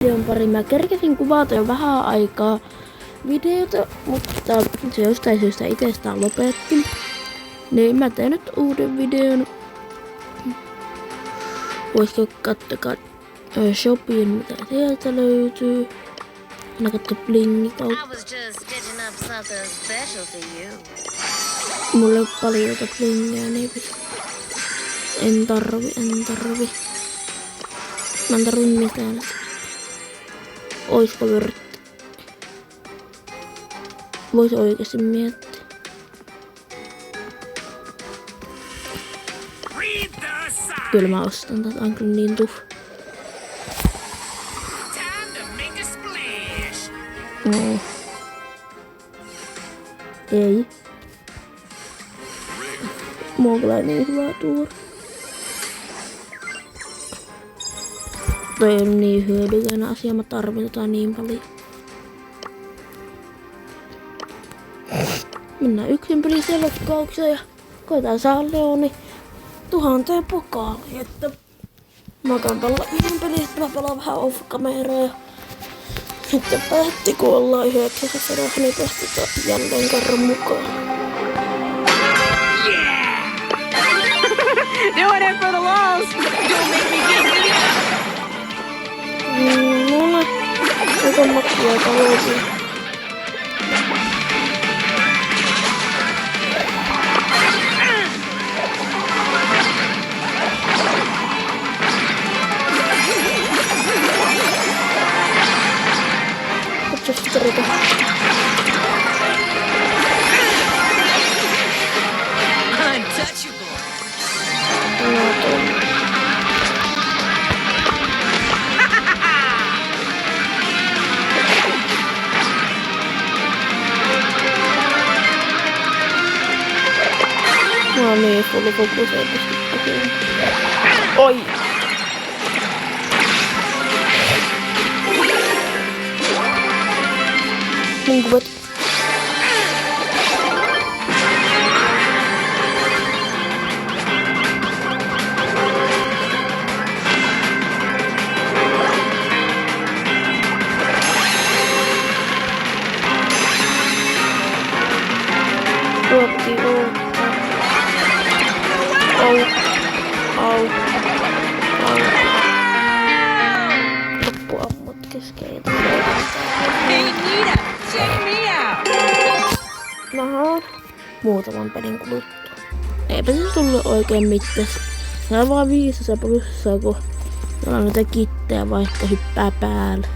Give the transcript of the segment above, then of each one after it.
videon pari. Mä kerkesin kuvata jo vähän aikaa videota, mutta se jostain syystä itsestään lopetti. Niin mä teen nyt uuden videon. Voisiko katsoa shopin, mitä sieltä löytyy. Mä katso blingikautta. Mulla on paljon blingiä, niin en tarvi. Mä en tarvi mitään. Oisko vörtti? Vois oikeesti miettiä. Kyllä mä ostan tätä, on kyllä niin tuff. No. Ei. Mulla on kyllä niin hyvä tuuri. Toi on niin hyödyllinen asia, mä tarvitaan niin paljon. Mennään yksin peliseen lokkaukseen ja koitaan saada Leoni 1000 pokaaliin, että mä käyn pelaa yhden pelin, että mä pelaan vähän off-kameraa ja sitten päätti, kun ollaan 900, niin päästetään jälleen kerran mukaan. Yeah! Doing it for the walls! Don't make me get No niin, nyt on makkia taloudella. No niin, full focus ei pysty tekemään. Oi! Mun kuvat. Loppuammut keskeitä. Hey Nita, check me out! Naha, muutaman pelin kuluttua. Eipä se tullut oikein mitään. Se on vaan 500 plussaa, kun meillä on näitä kittejä, vaikka hyppää päälle.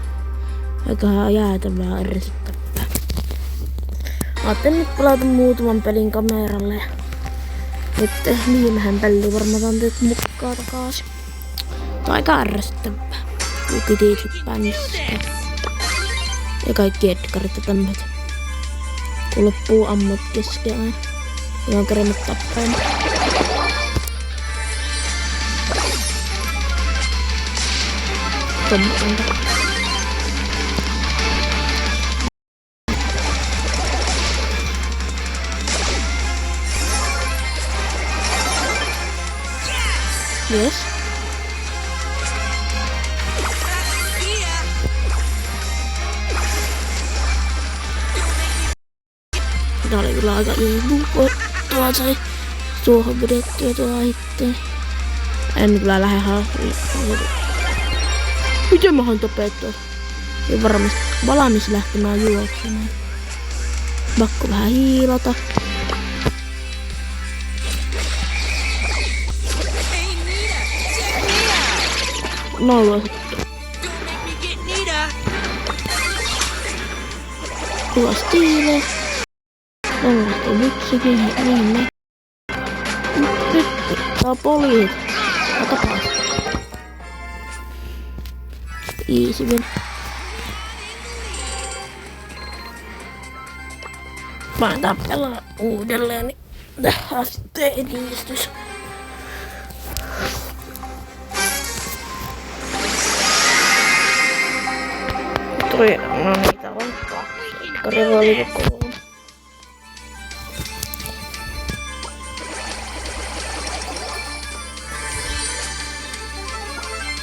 Eiköhän jäätävää ärsyttävää. Ajattelin nyt pelata muutaman pelin kameralle. Nyt viimehän peli varmaan on teet mukaan takaisin. Tää on aika ärsyttävää. Kun kitit hyppää niskaan. Ja kaikki edgarit ja tämmöset. Kun loppuu ammut kesken aina. Ja on kerännyt tappaina. Tommoista. Yes. Tää oli kyllä aika imu voittoa, sai tuohon vedettyä tuohon itteen. En kyllä lähde miten mä haluan tapettua? Ei varmasti valmis lähtemään juoksemaan. Pakko vähän hiilata. Nolla. Tulla stiile. Nollasta yksikin. Niin. Nyt tää on poliisit. Tää tapaa. Easy win. Mä aletaan pelaa uudelleen, niin tähän sitten edistys. Toi, no niitä on kaksi. Karjalla oli 3.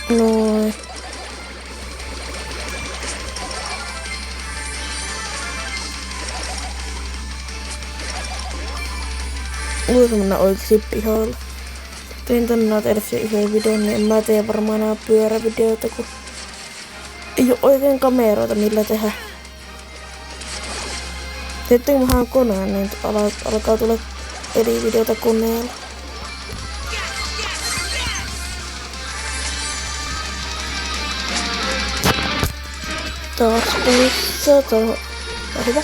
Noin. Voiko mennä oikeesti pihalle? Tein tänään tehdä se yhden videon, niin en mä tee varmaan enää pyörävideoita, kun ei oo oikein kameroita millä tehdä. Sitten kun mä haan koneen, niin alkaa tulla pelivideota koneella. Taas puissa, on hyvä.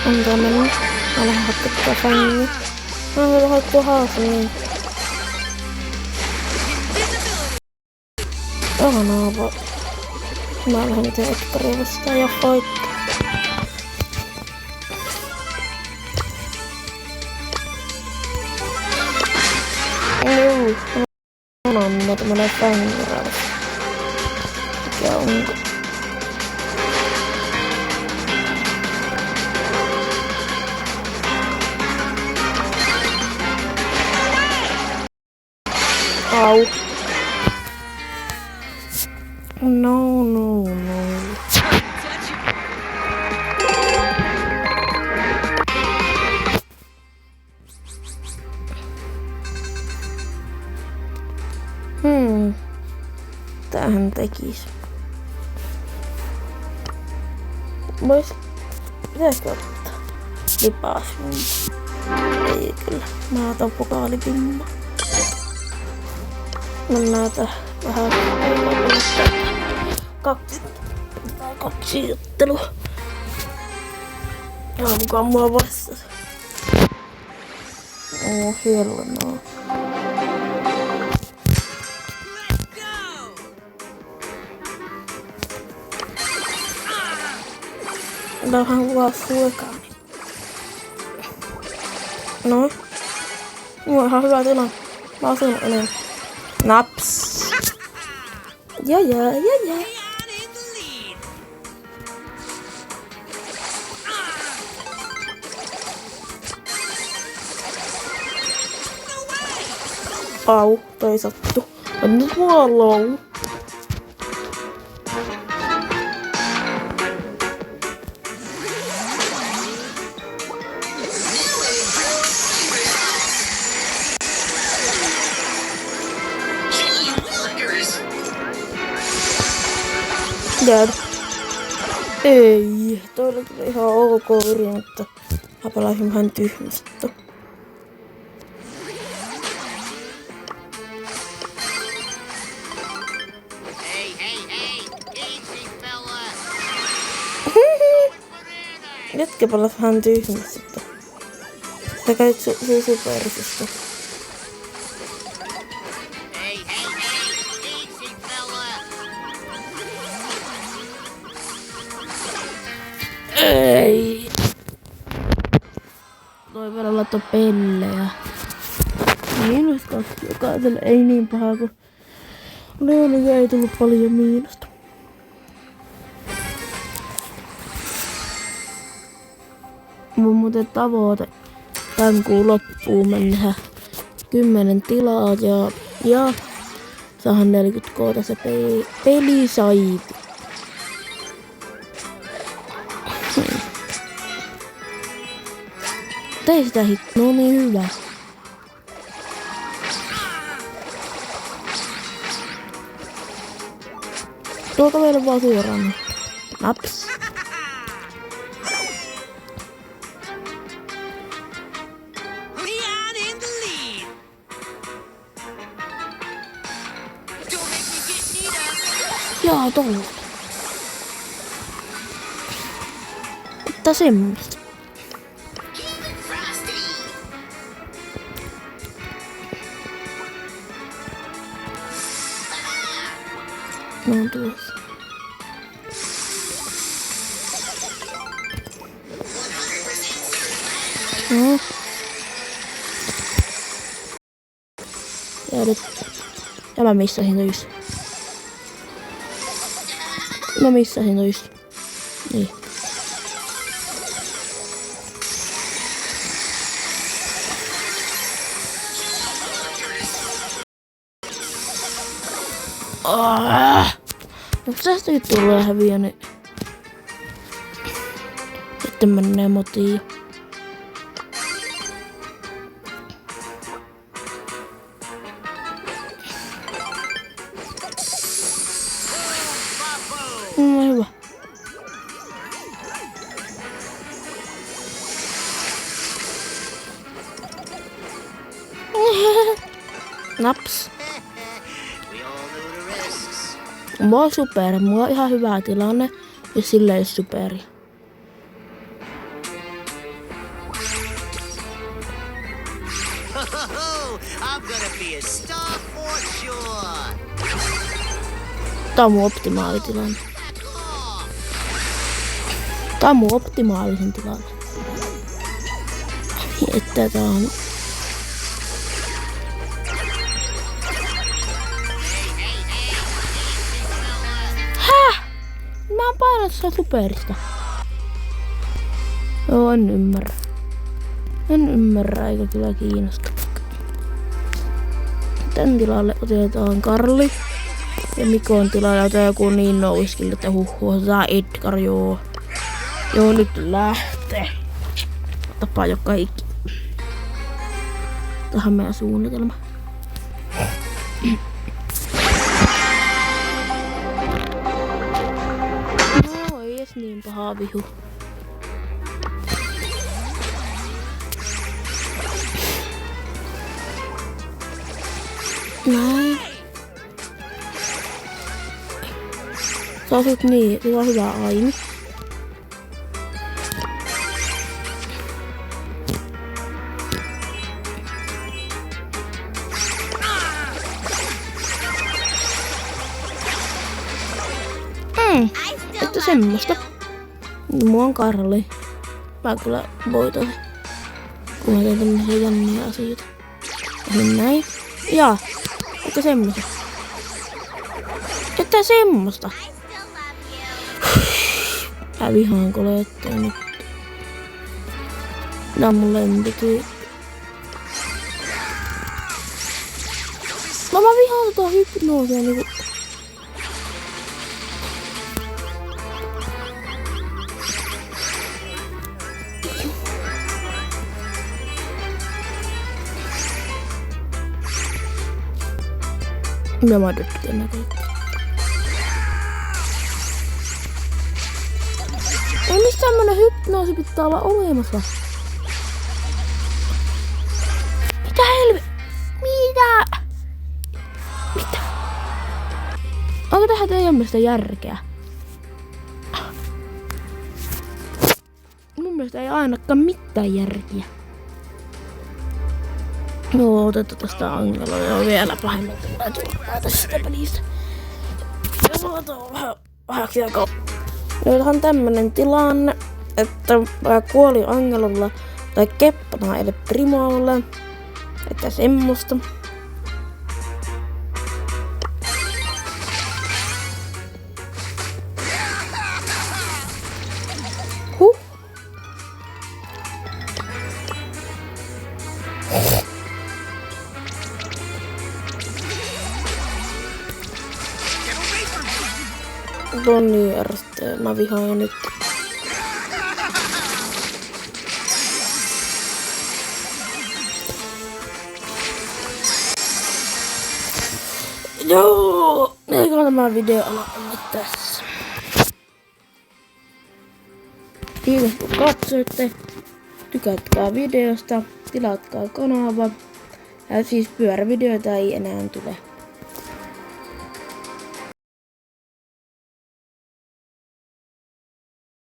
Antaa mennä. Mä lähden hakkuttaa fängiä. Mä lähden hakkuttaa haasin. Ihanaa. Mä lähden itse Edgaria vastaan ja fight. On tämmönen fängiraus. Mikä onko? Au. No. Tämähän tekis. Pitäisikö ottaa? Lipas. Ei kyllä. Mä otan pokaalipimma. Mennään vähän kaksi ottelua. Jaa, mukaan mua vastasi. Hienoa. Vähän kuvaa suokaan. No. Mulla on ihan hyvä tilanne. Mä asun enemmän. Naps. Ja. Au, toi sattu. On nyt mulla low. Dead. Ei, toi oli kyllä ihan ok yri, mutta mä pelasin vähän tyhmästä. Jätkä pelas vähän tyhmästä. Sä käit supersista. Ei. Toi vielä laittaa pellejä. Miinus 2 jokaiselle ei niin paha kuin Leonille ei tullut paljon miinusta. Mun muuten tavoite tän kuun loppuun mennä 10 tilaa ja saahan 40 koota se pelisaiti. Tei sitä no niin hyvä. Tuolta meidän vaan suoraan. Naps. Jaa, tolla. Mutta semmoista. No on tuossa. No. Ja mä missasin tois. Mä missasin tois. Niin. Jos tästäkin tulee häviä, niin sitten menee motiin. Naps. Mulla on super. Mulla on ihan hyvä tilanne. Ja sillä ei superi. Tää on mun optimaalitilanne. Tää on mun optimaalisen tilanne. Että tää on... Häh? Mä oon painanut sitä superista. Joo, en ymmärrä. En ymmärrä, eikä kyllä kiinnosta. Tän tilalle otetaan Karli. Ja Mikon tilalle otetaan joku niin nouskille, että otetaan Edgar, joo. Joo, nyt lähtee. Tapaa jo kaikki. Tähän meidän suunnitelma. No, ei edes niin paha vihu. Näin. Sä oot niin, sulla on hyvä aimi. Että semmoista. Mua on Karli. Mä kyllä voitan. Kun mä teen tämmöisiä jänniä asioita. Niin näin. Jaa. Että semmoista. Että semmoista. Mä vihaan kolettaa nyt. Nää on mun lempityy. Mä vihaan tota hypnoosia niinku. Mä tykkään näköjään. Ei mistä tämmönen hypnoosi pitää olla olemassa? Mitä helve? Mitä? Mitä? Onko tähän teidän mielestä järkeä? Mun mielestä ei ainakaan mitään järkeä. Joo, otetaan tästä Angela ja vielä pahemmin tulee turvaa tästä pelistä. Ja luotaan vähän vähäksi aikaa. Nyt on tämmönen tilanne, että mä kuolin Angelalla tai keppana eli Primolle. Että semmoista. Tonni järjestää. Mä vihaan jo nyt. Joo, eikä tämä video ala nyt tässä. Kiitos kun katsoitte. Tykätkää videosta, tilatkaa kanava. Ja siis pyörävideoita ei enää tule.